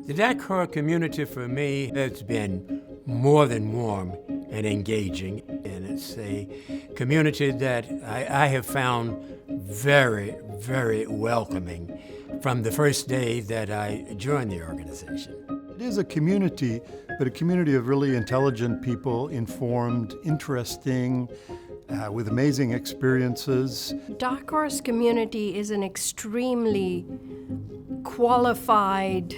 The DACOR community for me has been more than warm and engaging, and it's a community that I have found very, very welcoming from the first day that I joined the organization. It is a community, but a community of really intelligent people, informed, interesting, with amazing experiences. DACOR's community is an extremely qualified,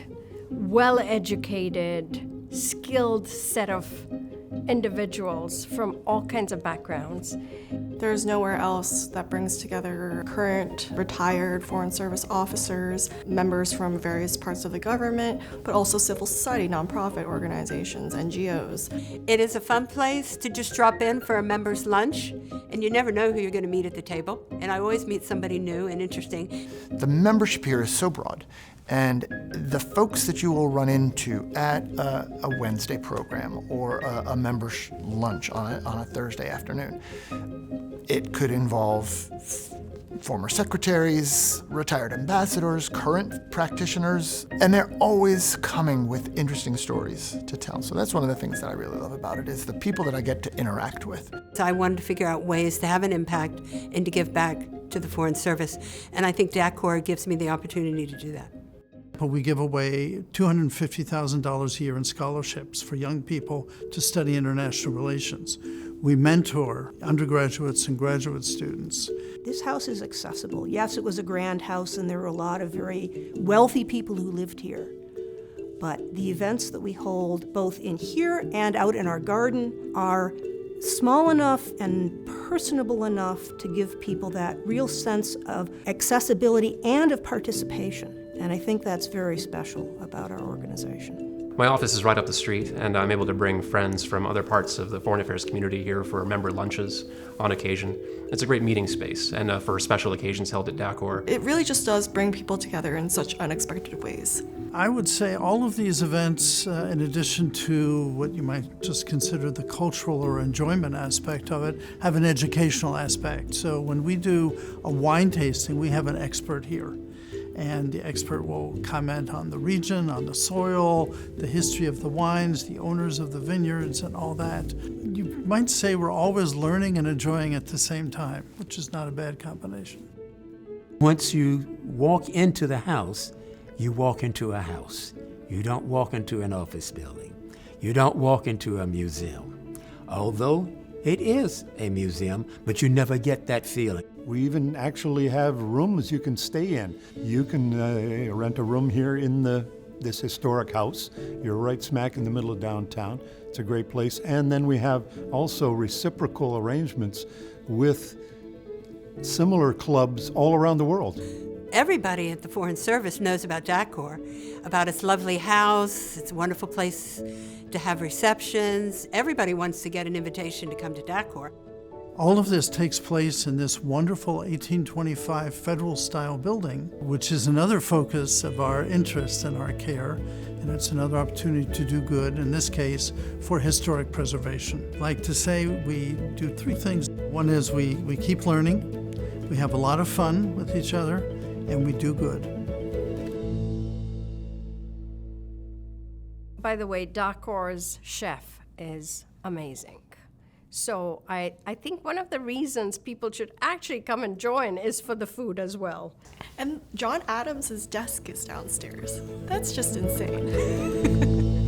well-educated, skilled set of individuals from all kinds of backgrounds. There's nowhere else that brings together current, retired Foreign Service officers, members from various parts of the government, but also civil society, nonprofit organizations, NGOs. It is a fun place to just drop in for a member's lunch, and you never know who you're going to meet at the table. And I always meet somebody new and interesting. The membership here is so broad, and the folks that you will run into at a Wednesday program or a members' lunch on a Thursday afternoon, it could involve former secretaries, retired ambassadors, current practitioners, and they're always coming with interesting stories to tell. So that's one of the things that I really love about it, is the people that I get to interact with. So I wanted to figure out ways to have an impact and to give back to the Foreign Service, and I think DACOR gives me the opportunity to do that. But we give away $250,000 a year in scholarships for young people to study international relations. We mentor undergraduates and graduate students. This house is accessible. Yes, it was a grand house and there were a lot of very wealthy people who lived here. But the events that we hold, both in here and out in our garden, are small enough and personable enough to give people that real sense of accessibility and of participation. And I think that's very special about our organization. My office is right up the street, and I'm able to bring friends from other parts of the foreign affairs community here for member lunches on occasion. It's a great meeting space, and for special occasions held at DACOR. It really just does bring people together in such unexpected ways. I would say all of these events, in addition to what you might just consider the cultural or enjoyment aspect of it, have an educational aspect. So when we do a wine tasting, we have an expert here. And the expert will comment on the region, on the soil, the history of the wines, the owners of the vineyards, and all that. You might say we're always learning and enjoying at the same time, which is not a bad combination. Once you walk into the house, you walk into a house. You don't walk into an office building. You don't walk into a museum. Although it is a museum, but you never get that feeling. We even actually have rooms you can stay in. You can rent a room here in this historic house. You're right smack in the middle of downtown. It's a great place. And then we have also reciprocal arrangements with similar clubs all around the world. Everybody at the Foreign Service knows about DACOR, about its lovely house, its wonderful place to have receptions. Everybody wants to get an invitation to come to DACOR. All of this takes place in this wonderful 1825 federal-style building, which is another focus of our interest and our care, and it's another opportunity to do good, in this case, for historic preservation. I like to say we do three things. One is we keep learning, we have a lot of fun with each other, and we do good. By the way, DACOR's chef is amazing. So I think one of the reasons people should actually come and join is for the food as well. And John Adams' desk is downstairs. That's just insane.